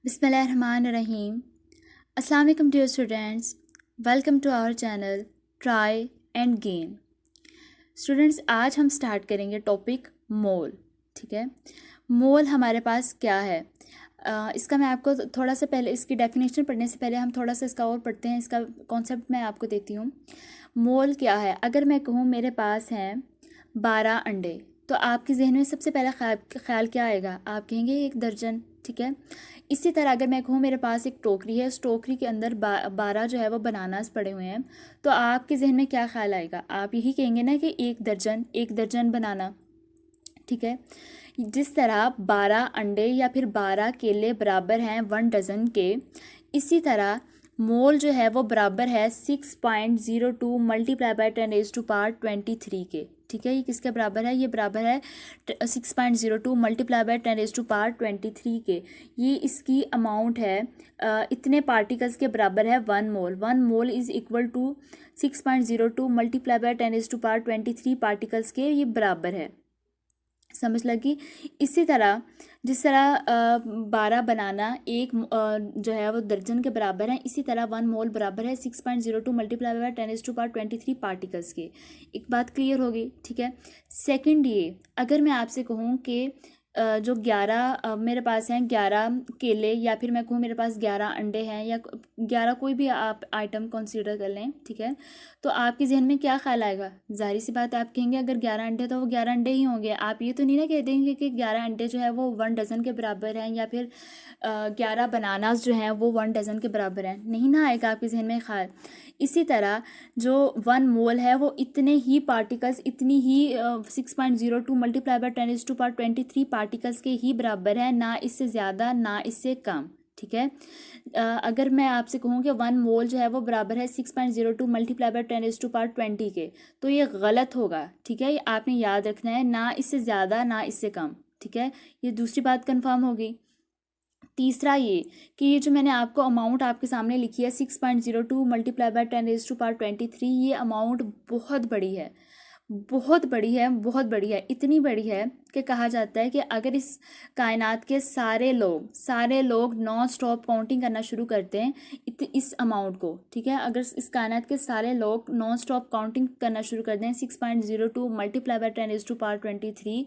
बिस्मिल्लाहिर्रहमानिर्रहीम। अस्सलाम वालेकुम dear students, welcome to our channel try and gain. Students, आज हम स्टार्ट करेंगे टॉपिक मोल। ठीक है, मोल हमारे पास क्या है? इसका मैं आपको थोड़ा सा पहले इसकी डेफिनेशन पढ़ने से पहले हम थोड़ा सा इसका और पढ़ते हैं। इसका कॉन्सेप्ट मैं आपको देती हूँ। मोल क्या है? अगर मैं कहूँ मेरे पास हैं 12 अंडे, तो आपके जहन में सबसे पहला ख्याल क्या आएगा? आप कहेंगे 1 दर्जन। ठीक है, इसी तरह अगर मैं कहूँ मेरे पास एक टोकरी है, उस टोकरी के अंदर 12 जो है वो बनानास पड़े हुए हैं, तो आपके जहन में क्या ख्याल आएगा? आप यही कहेंगे ना कि 1 दर्जन बनाना। ठीक है, जिस तरह 12 अंडे या फिर 12 केले बराबर हैं 1 डज़न के, इसी तरह मोल जो है वो बराबर है 6.02 मल्टीप्लाई बाय 10⁻23 के। ठीक है, ये किसके बराबर है? ये बराबर है 6.02 मल्टीप्लाई बाय 10⁻23 के। ये इसकी अमाउंट है। इतने पार्टिकल्स के बराबर है 1 mole. 1 mole is equal to 6.02 multiply by 10⁻23 particles के ये बराबर है। समझ लगी? इसी तरह जिस तरह 12 बनाना एक जो है वो दर्जन के बराबर है, इसी तरह 1 मोल बराबर है 6.02 मल्टीप्लाई बाय 10⁻23 पार्टिकल्स के। एक बात क्लियर होगी? ठीक है। सेकंड, ये अगर मैं आपसे कहूँ कि जो 11 मेरे पास हैं 11 केले, या फिर मैं कहूँ मेरे पास 11 अंडे हैं, या 11 कोई भी आप आइटम कंसीडर कर लें। ठीक है, तो आपके जहन में क्या ख्याल आएगा? जाहिर सी बात है, आप कहेंगे अगर 11 अंडे तो वो 11 अंडे ही होंगे। आप ये तो नहीं ना कह देंगे कि 11 अंडे जो है वो 1 डज़न के बराबर हैं, या फिर 11 बनानास जो हैं वो 1 डज़न के बराबर हैं। नहीं ना आएगा आपके जहन में ख्याल। इसी तरह जो 1 मोल है वो इतने ही पार्टिकल्स, इतनी ही 6.02 मल्टीप्लाई बाय 10⁻23 पार्टिकल्स के ही बराबर है, ना इससे ज़्यादा ना इससे कम। ठीक है, अगर मैं आपसे कहूँ कि 1 मोल जो है वो बराबर है 6.02 मल्टीप्लाई बाय 10⁻20 के, तो ये गलत होगा। ठीक है, ये आपने याद रखना है, ना इससे ज़्यादा ना इससे कम। ठीक है, ये दूसरी बात कंफर्म होगी। तीसरा, ये कि ये जो मैंने आपको अमाउंट आपके सामने लिखी है 6.02 मल्टीप्लाई बाय 10⁻23, ये अमाउंट बहुत बड़ी है, बहुत बड़ी है, बहुत बड़ी है। इतनी बड़ी है कि कहा जाता है कि अगर इस कायनात के सारे लोग नॉन स्टॉप काउंटिंग करना शुरू करते हैं इस अमाउंट को। ठीक है, अगर इस कायनात के सारे लोग नॉन स्टॉप काउंटिंग करना शुरू कर दें 6.02 मल्टीप्लाई बाय 10⁻23,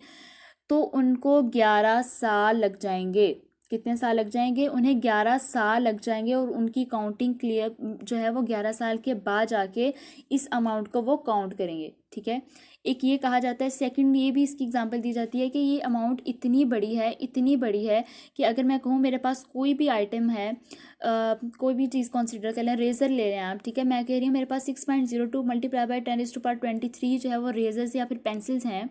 तो उनको 11 साल लग जाएंगे। कितने साल लग जाएंगे? उन्हें 11 साल लग जाएंगे, और उनकी काउंटिंग क्लियर जो है वो 11 साल के बाद जाके इस अमाउंट को वो काउंट करेंगे। ठीक है, एक ये कहा जाता है। सेकंड, ये भी इसकी एग्जांपल दी जाती है कि ये अमाउंट इतनी बड़ी है, इतनी बड़ी है कि अगर मैं कहूँ मेरे पास कोई भी आइटम है, कोई भी चीज़ कंसिडर कर लें, रेज़र ले लें आप। ठीक है, मैं कह रही हूँ मेरे पास 6.02 मल्टीप्लाई बाय 10⁻23 जो है वो रेजर्स या फिर पेंसिल्स हैं,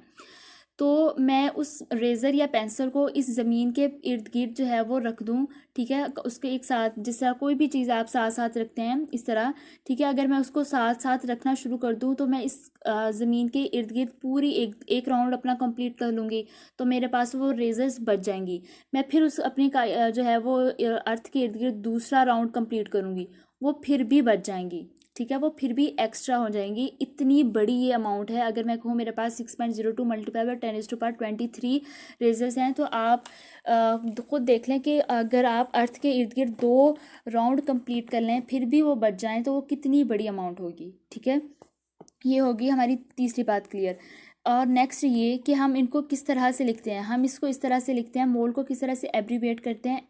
तो मैं उस रेज़र या पेंसिल को इस ज़मीन के इर्द गिर्द जो है वो रख दूँ। ठीक है, उसके एक साथ, जिस तरह कोई भी चीज़ आप साथ साथ रखते हैं इस तरह। ठीक है, अगर मैं उसको साथ साथ रखना शुरू कर दूँ, तो मैं इस ज़मीन के इर्द गिर्द पूरी एक एक राउंड अपना कंप्लीट कर लूँगी, तो मेरे पास वो रेजर्स बच जाएंगी। मैं फिर उस अपनी जो है वो अर्थ के इर्द गिर्द दूसरा राउंड कंप्लीट करूँगी, वो फिर भी बच जाएंगी। ठीक है, वो फिर भी एक्स्ट्रा हो जाएंगी। इतनी बड़ी ये अमाउंट है। अगर मैं कहूँ मेरे पास 6.02 मल्टीप्लाई बाय 10⁻23 रेजर्स हैं, तो आप खुद देख लें कि अगर आप अर्थ के इर्द गिर्द 2 राउंड कंप्लीट कर लें फिर भी वो बच जाएं, तो वो कितनी बड़ी अमाउंट होगी। ठीक है, ये होगी हमारी तीसरी बात क्लियर। और नेक्स्ट ये कि हम इनको किस तरह से लिखते हैं। हम इसको इस तरह से लिखते हैं, मोल को किस तरह से एब्रीविएट करते हैं?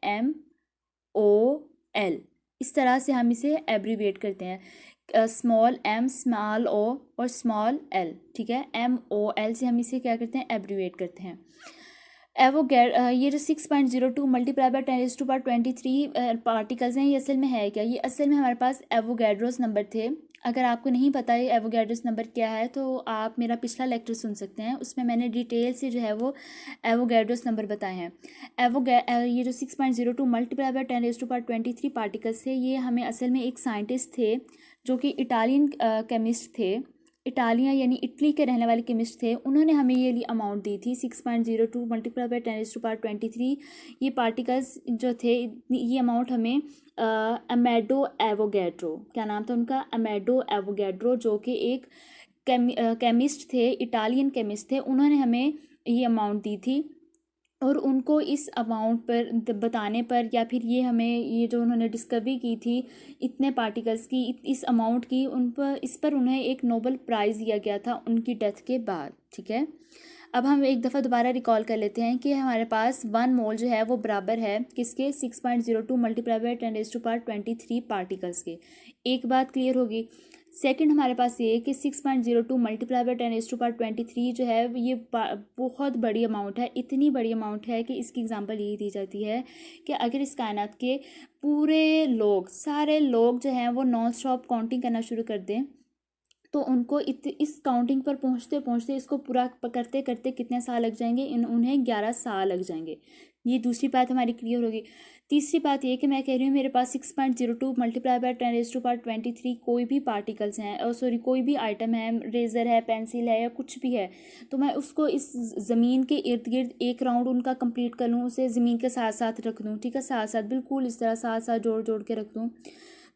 MOL। इस तरह से हम इसे एब्रीविएट करते हैं, स्मॉल m, स्मॉल o और स्मॉल l। ठीक है, MOL से हम इसे क्या करते हैं? एब्रीविएट करते हैं। ये जो 6.02 मल्टीप्लाई बाय 10⁻23 पार्टिकल्स हैं, ये असल में है क्या? ये असल में हमारे पास एवोगैड्रोस नंबर थे। अगर आपको नहीं पता है एवोगैड्रोस नंबर क्या है, तो आप मेरा पिछला लेक्चर सुन सकते हैं, उसमें मैंने डिटेल से जो है वो एवोगैड्रोस नंबर बताए हैं। ये जो 6.02 मल्टीप्लाई बाय 10⁻23 पार्टिकल्स थे, ये हमें असल में एक साइंटिस्ट थे जो कि इटालियन केमिस्ट थे। इटालिया यानी इटली के रहने वाले केमिस्ट थे। उन्होंने हमें ये अमाउंट दी थी 6.02 मल्टीप्लाई बाय 10⁻23। ये पार्टिकल्स जो थे, ये अमाउंट हमें अमेडो एवोगैड्रो, क्या नाम था उनका? अमेडो एवोगैड्रो, जो कि एक केमिस्ट थे, इटालियन केमिस्ट थे। उन्होंने हमें ये अमाउंट दी थी और उनको इस अमाउंट पर बताने पर, या फिर ये हमें ये जो उन्होंने डिस्कवरी की थी इतने पार्टिकल्स की, इस अमाउंट की, उन पर इस पर उन्हें एक नोबेल प्राइज़ दिया गया था उनकी डेथ के बाद। ठीक है, अब हम एक दफ़ा दोबारा रिकॉल कर लेते हैं कि हमारे पास 1 मोल जो है वो बराबर है किसके, 6.02 मल्टीप्लाई बाय 10⁻23 पार्टिकल्स के। एक बात क्लियर होगी। सेकंड हमारे पास ये कि 6.02 मल्टीप्लाई बाय 10⁻23 जो है ये बहुत बड़ी अमाउंट है। इतनी बड़ी अमाउंट है कि इसकी एग्जांपल यही दी जाती है कि अगर इस कायनात के पूरे लोग, सारे लोग जो हैं वो नॉन स्टॉप काउंटिंग करना शुरू कर दें तो उनको इस काउंटिंग पर पहुंचते पहुंचते इसको पूरा करते करते कितने साल लग जाएंगे, उन्हें 11 साल लग जाएंगे। ये दूसरी बात हमारी क्लियर होगी। तीसरी बात ये कि मैं कह रही हूँ मेरे पास 6.02 मल्टीप्लाई बाय 10⁻23 कोई भी पार्टिकल्स हैं, और सॉरी कोई भी आइटम है, रेज़र है, पेंसिल है, या कुछ भी है, तो मैं उसको इस ज़मीन के इर्द गिर्द एक राउंड उनका कंप्लीट कर लूँ, उसे ज़मीन के साथ साथ रख दूँ। ठीक है, साथ साथ बिल्कुल इस तरह साथ साथ जोड़ जोड़ के रख दूँ,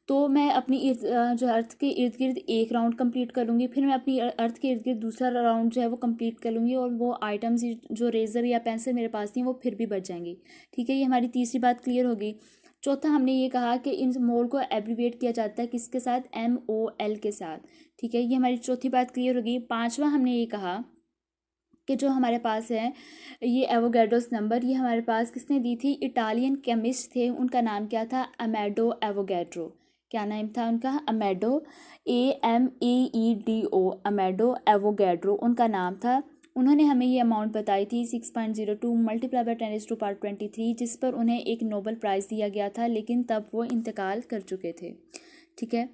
तो मैं अपनी जो अर्थ के इर्द गिर्द एक राउंड कंप्लीट कर लूँगी, फिर मैं अपनी अर्थ के इर्द गिर्द दूसरा राउंड जो है वो कंप्लीट कर लूँगी, और वो आइटम्स जो रेज़र या पेंसिल मेरे पास थी वो फिर भी बच जाएंगी। ठीक है, ये हमारी तीसरी बात क्लियर होगी। चौथा हमने ये कहा कि इन मोल को एब्रीविएट किया जाता है किसके साथ, MOL के साथ। ठीक है, ये हमारी चौथी बात क्लियर होगी। पाँचवा हमने ये कहा कि जो हमारे पास है ये एवोगैड्रोस नंबर, ये हमारे पास किसने दी थी, इटालियन केमिस्ट थे, उनका नाम क्या था, अमेडो एवोगैड्रो। क्या नाम था उनका, अमेडो, AMEEDO, अमेडो एवोगैड्रो उनका नाम था। उन्होंने हमें ये अमाउंट बताई थी 6.02 मल्टीप्लाई बाय 10⁻23, जिस पर उन्हें एक नोबेल प्राइज़ दिया गया था, लेकिन तब वो इंतकाल कर चुके थे। ठीक है,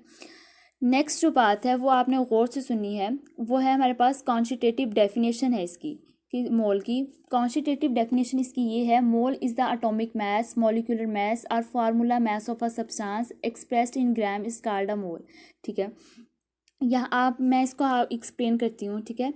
नेक्स्ट जो बात है वो आपने गौर से सुननी है, वो है हमारे पास क्वांटिटेटिव डेफिनेशन है इसकी, कि मोल की क्वांटिटेटिव डेफिनेशन इसकी ये है, mole is the atomic mass, molecular mass और formula mass of a substance expressed in gram is called a mole. ठीक है, यहाँ मैं इसको एक्सप्लेन करती हूँ। ठीक है,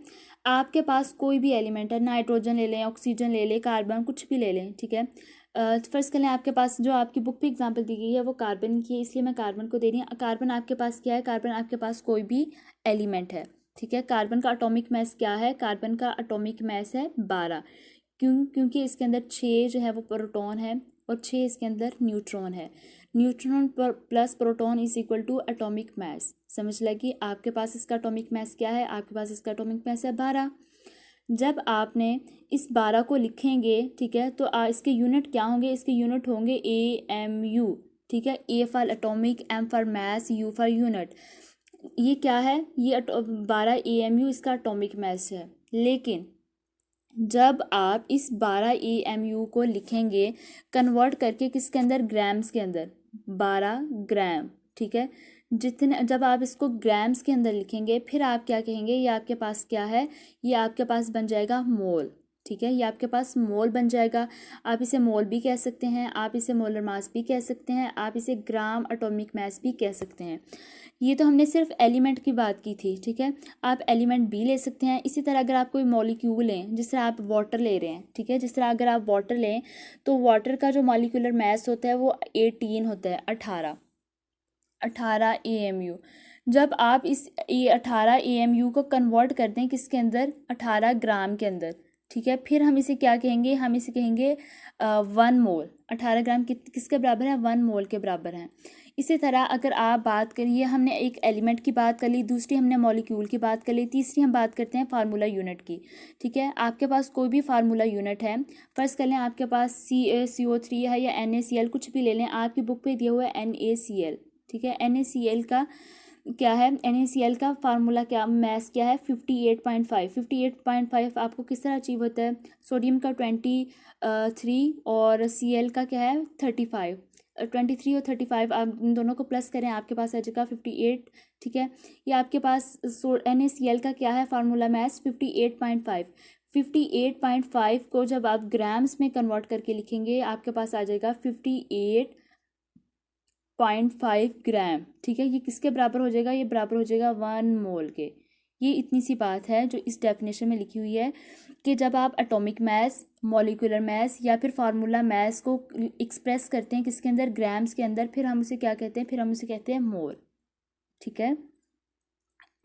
आपके पास कोई भी एलिमेंट है, नाइट्रोजन ले लें, ऑक्सीजन ले लें, कार्बन, कुछ भी ले लें। ठीक है, फर्स्ट कर लें आपके पास जो आपकी बुक पे एग्जांपल दी गई है वो कार्बन की है, इसलिए मैं कार्बन को दे रही हूँ। कार्बन आपके पास क्या है, कार्बन आपके पास कोई भी एलिमेंट है। ठीक है, कार्बन का एटॉमिक मास क्या है, कार्बन का एटॉमिक मास है 12। क्योंकि इसके अंदर 6 जो है वो प्रोटॉन है और 6 इसके अंदर न्यूट्रॉन है। Neutron plus proton is equal to atomic mass. समझ लगी, आपके पास इसका एटॉमिक मास क्या है, आपके पास इसका एटॉमिक मास है 12। जब आपने इस 12 को लिखेंगे, ठीक है, तो इसके यूनिट क्या होंगे, इसके यूनिट होंगे AMU। ठीक है, A for atomic, M for mass, U for unit. ये क्या है, ये 12 AMU इसका एटॉमिक मास है। लेकिन जब आप इस 12 AMU को लिखेंगे कन्वर्ट करके किसके अंदर, ग्राम्स के अंदर, 12 ग्राम। ठीक है, जितने जब आप इसको ग्राम्स के अंदर लिखेंगे फिर आप क्या कहेंगे, ये आपके पास क्या है, ये आपके पास बन जाएगा मोल। ठीक है, ये आपके पास मोल बन जाएगा। आप इसे मोल भी कह सकते हैं, आप इसे मोलर मास भी कह सकते हैं, आप इसे ग्राम एटॉमिक मास भी कह सकते हैं। ये तो हमने सिर्फ एलिमेंट की बात की थी। ठीक है, आप एलिमेंट भी ले सकते हैं। इसी तरह अगर आप कोई मॉलिक्यूल लें, जिस तरह आप वाटर ले रहे हैं, ठीक है, जिस तरह अगर आप वाटर लें तो वाटर का जो मॉलिक्यूलर मास होता है वो 18 होता है, 18 AMU। जब आप इस 18 AMU को कन्वर्ट कर दें किसके अंदर, 18 ग्राम के अंदर, ठीक है, फिर हम इसे क्या कहेंगे, हम इसे कहेंगे 1 मोल। 18 ग्राम किसके बराबर है, 1 मोल के बराबर हैं। इसी तरह अगर आप बात करिए, हमने एक एलिमेंट की बात कर ली, दूसरी हमने मॉलिक्यूल की बात कर ली, तीसरी हम बात करते हैं फार्मूला यूनिट की। ठीक है, आपके पास कोई भी फार्मूला यूनिट है, फर्स्ट कर लें आपके पास CO3 है या NaCl, कुछ भी ले लें, आपकी बुक पे दिया हुआ है NaCl। ठीक है, NaCl का क्या है, NaCl का फार्मूला क्या, मैस क्या है, 58.5। 58.5 आपको किस तरह अचीव होता है, सोडियम का 23 और Cl का क्या है 35। 23 और 35 आप इन दोनों को प्लस करें, आपके पास आ जाएगा 58। ठीक है, ये आपके पास NaCl का क्या है फार्मूला मैस, 58.5। 58.5 को जब आप ग्राम्स में कन्वर्ट करके लिखेंगे आपके पास आ जाएगा 58.5 ग्राम। ठीक है, ये किसके बराबर हो जाएगा, ये बराबर हो जाएगा 1 मोल के। ये इतनी सी बात है जो इस डेफिनेशन में लिखी हुई है कि जब आप एटॉमिक मास, मॉलिक्यूलर मास या फिर फार्मूला मास को एक्सप्रेस करते हैं किसके अंदर, ग्राम्स के अंदर, फिर हम उसे क्या कहते हैं, फिर हम उसे कहते हैं मोल। ठीक है,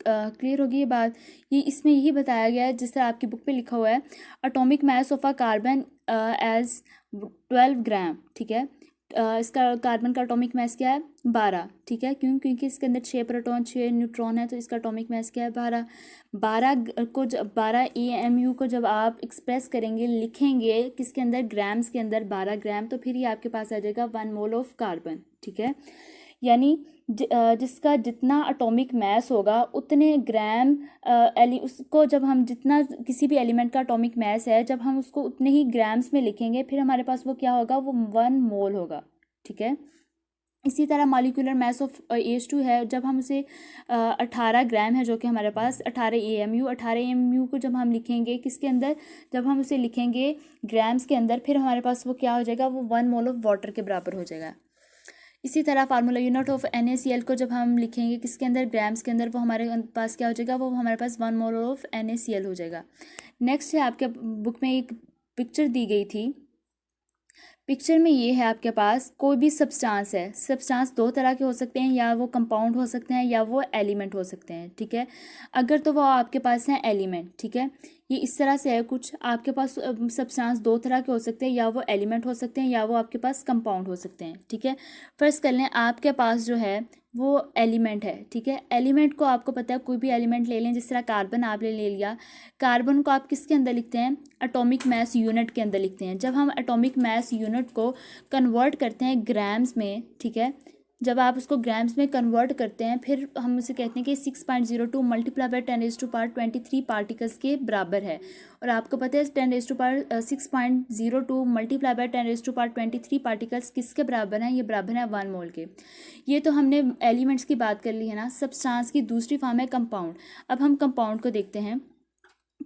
क्लियर होगी ये बात। ये इसमें यही बताया गया है जिस तरह आपकी बुक पे लिखा हुआ है, atomic mass of a carbon as 12 gram, ठीक है। इसका कार्बन का एटॉमिक मास क्या है 12, ठीक है। क्यों? क्योंकि इसके अंदर 6 प्रोटॉन 6 न्यूट्रॉन है, तो इसका एटॉमिक मास क्या है 12। 12 AMU को जब आप एक्सप्रेस करेंगे, लिखेंगे किसके अंदर, ग्राम्स के अंदर, 12 ग्राम, तो फिर ये आपके पास आ जाएगा 1 मोल ऑफ कार्बन, ठीक है। यानी जिसका जितना एटॉमिक मास होगा उतने ग्राम उसको जब हम जितना किसी भी एलिमेंट का एटॉमिक मास है, जब हम उसको उतने ही ग्राम्स में लिखेंगे, फिर हमारे पास वो क्या होगा, वो 1 मोल होगा, ठीक है। इसी तरह मॉलिक्यूलर मास ऑफ H2 है, जब हम उसे 18 ग्राम है जो कि हमारे पास 18 AMU को जब हम लिखेंगे किसके अंदर, जब हम उसे लिखेंगे ग्राम्स के अंदर, फिर हमारे पास वो क्या हो जाएगा, वो 1 मोल ऑफ वाटर के बराबर हो जाएगा। इसी तरह फार्मूला यूनिट ऑफ NaCl को जब हम लिखेंगे किसके अंदर, ग्राम्स के अंदर, वो हमारे पास क्या हो जाएगा, वो हमारे पास 1 मोल ऑफ NaCl हो जाएगा। नेक्स्ट है आपके बुक में एक पिक्चर दी गई थी। पिक्चर में ये है आपके पास कोई भी सब्सटेंस है। सब्सटेंस 2 तरह के हो सकते हैं, या वो कंपाउंड हो सकते हैं या वो एलिमेंट हो सकते हैं, ठीक है। अगर तो वो आपके पास हैं एलिमेंट, ठीक है। ये इस तरह से है कुछ, आपके पास सब्सटेंस 2 तरह के हो सकते हैं, या वो एलिमेंट हो सकते हैं या वो आपके पास कंपाउंड हो सकते हैं, ठीक है। फर्स्ट कर लें, आपके पास जो है वो एलिमेंट है, ठीक है। एलिमेंट को आपको पता है, कोई भी एलिमेंट ले लें, जिस तरह कार्बन आपने ले लिया, कार्बन को आप किसके अंदर लिखते हैं, एटॉमिक मास यूनिट के अंदर लिखते हैं। जब हम एटॉमिक मास यूनिट को कन्वर्ट करते हैं ग्राम्स में, ठीक है, जब आप उसको ग्राम्स में कन्वर्ट करते हैं, फिर हम उसे कहते हैं कि 6.02 मल्टीप्लाई बाय 10⁻23 पार्टिकल्स के बराबर है। और आपको पता है 6.02 मल्टीप्लाई बाय 10⁻23 पार्टिकल्स किसके बराबर हैं, ये बराबर है 1 मोल के। ये तो हमने एलिमेंट्स की बात कर ली है ना। सब्सटेंस की दूसरी फॉर्म है कंपाउंड। अब हम कंपाउंड को देखते हैं।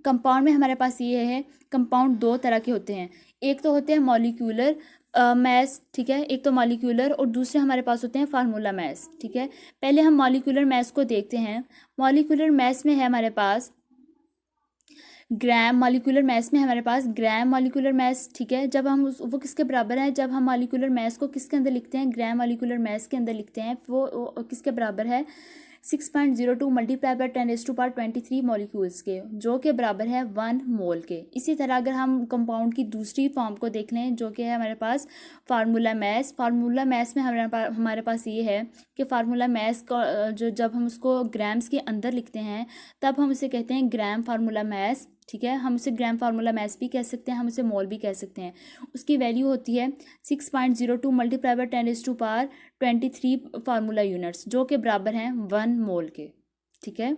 कंपाउंड में हमारे पास ये है, कंपाउंड 2 तरह के होते हैं। एक तो होते हैं मॉलिक्यूलर मैस, ठीक है, एक तो मॉलिक्यूलर, और दूसरे हमारे पास होते हैं फार्मूला मैस, ठीक है। पहले हम मॉलिक्यूलर मैस को देखते हैं। मॉलिक्यूलर मैस में है हमारे पास ग्राम, मॉलिक्यूलर मैस में हमारे पास ग्राम मॉलिक्यूलर मैस, ठीक है। जब हम वो किसके बराबर है, जब हम मॉलिक्यूलर मैस को किसके अंदर लिखते हैं, ग्राम मॉलिक्यूलर मैस के अंदर लिखते हैं, वो किसके बराबर है, 6.02 मल्टीप्लाई बाय 10⁻23 मॉलिक्यूल्स के, जो के बराबर है 1 मोल के। इसी तरह अगर हम कंपाउंड की दूसरी फॉर्म को देख लें, जो कि है हमारे पास फार्मूला मैस। फार्मूला मैस में हमारे पास ये है कि फार्मूला मैस का जो जब हम उसको ग्राम्स के अंदर लिखते हैं, तब हम उसे कहते हैं ग्राम फार्मूला मैस, ठीक है। हम उसे ग्राम फार्मूला मैस भी कह सकते हैं, हम उसे मोल भी कह सकते हैं। उसकी वैल्यू होती है 6.02 मल्टीप्लाई बाय 10⁻23 फार्मूला यूनिट्स, जो के बराबर हैं 1 मोल के, ठीक है।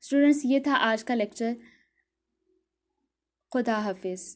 स्टूडेंट्स, ये था आज का लेक्चर। खुदा हाफिज़।